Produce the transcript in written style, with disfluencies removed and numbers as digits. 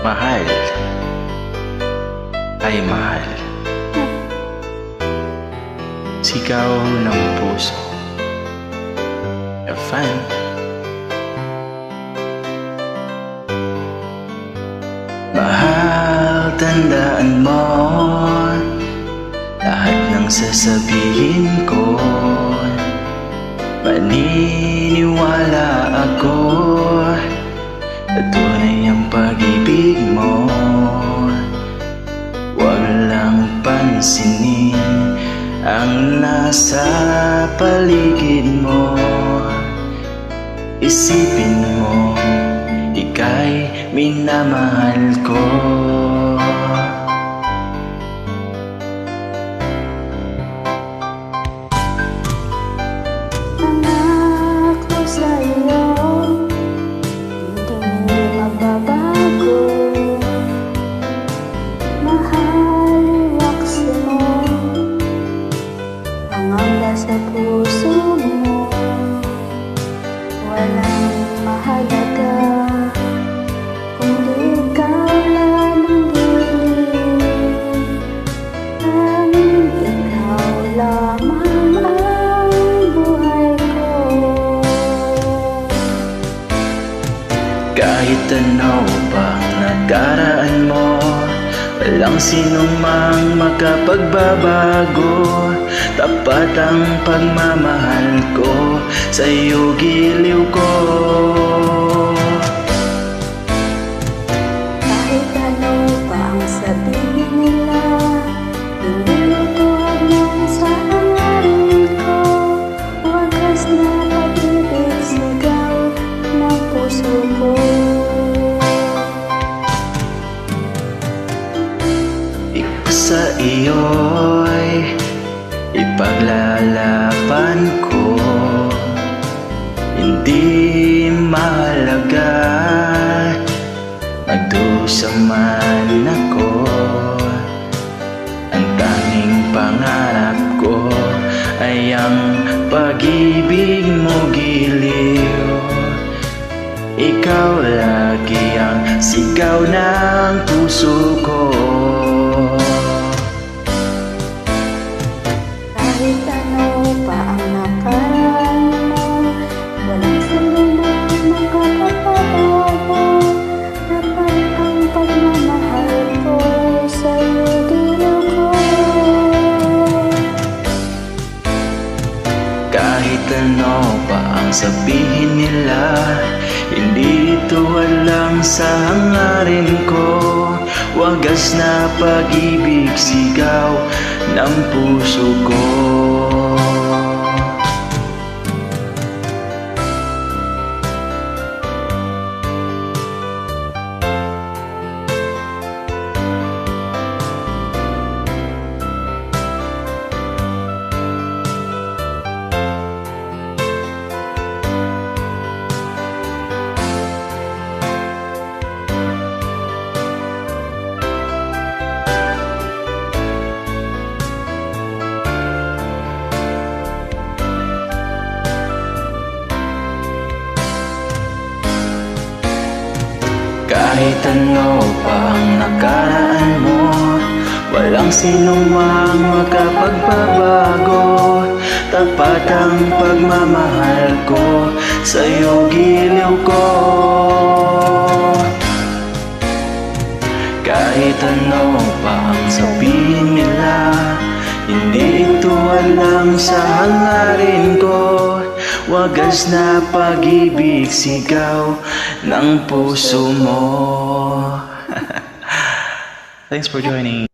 Mahal ay mahal. Sigaw ng puso. Have fun. Mahal, tandaan mo lahat ng sasabihin ko. Maniniwala ako na tunay ang pag-ibig mo. Huwag lang pansinin ang nasa paligid mo. Isipin mo, ika'y minamahal ko. Nangako sa'yo, hindi magbabago. Mahal, waksi mo, hanggang sa puso mo. Walang mahalaga kundi ikaw lamang giliw. Tanging ikaw lamang ang buhay ko. Kahit ano pang nakaraan mo, walang sinumang makapagbabago. Tapat ang pagmamahal ko, sa'yo giliw ko. Kahit ano pa ang sabihin nila, hindi ito hanggang sa hangarin ko. Wagas na pag-ibig, sigaw ng puso ko. Sa iyo'y ipaglalaban ko. Hindi mahalaga magdusa man ako. Ang tanging pangarap ko ay ang pag-ibig mo giliw. Ikaw lagi ang sigaw ng puso ko. Kahit ano pa ang nakaraan mo, walang sinumang makapagbabago. Tapat ang pagmamahal ko, sa'yo giliw ko. Kahit ano pa ang sabihin nila, hindi ito walang sa hangarin ko. Wagas na pag-ibig, sigaw ng puso ko. Kahit ano pa ang nakaraan mo, walang sinumang makapagbabago. Tapat ang pagmamahal ko, sa'yo giliw ko. Kahit ano pa ang sabihin nila, hindi ito walang sa hangarin ko. Wagas na pag-ibig, sigaw ng puso mo. Thanks for joining.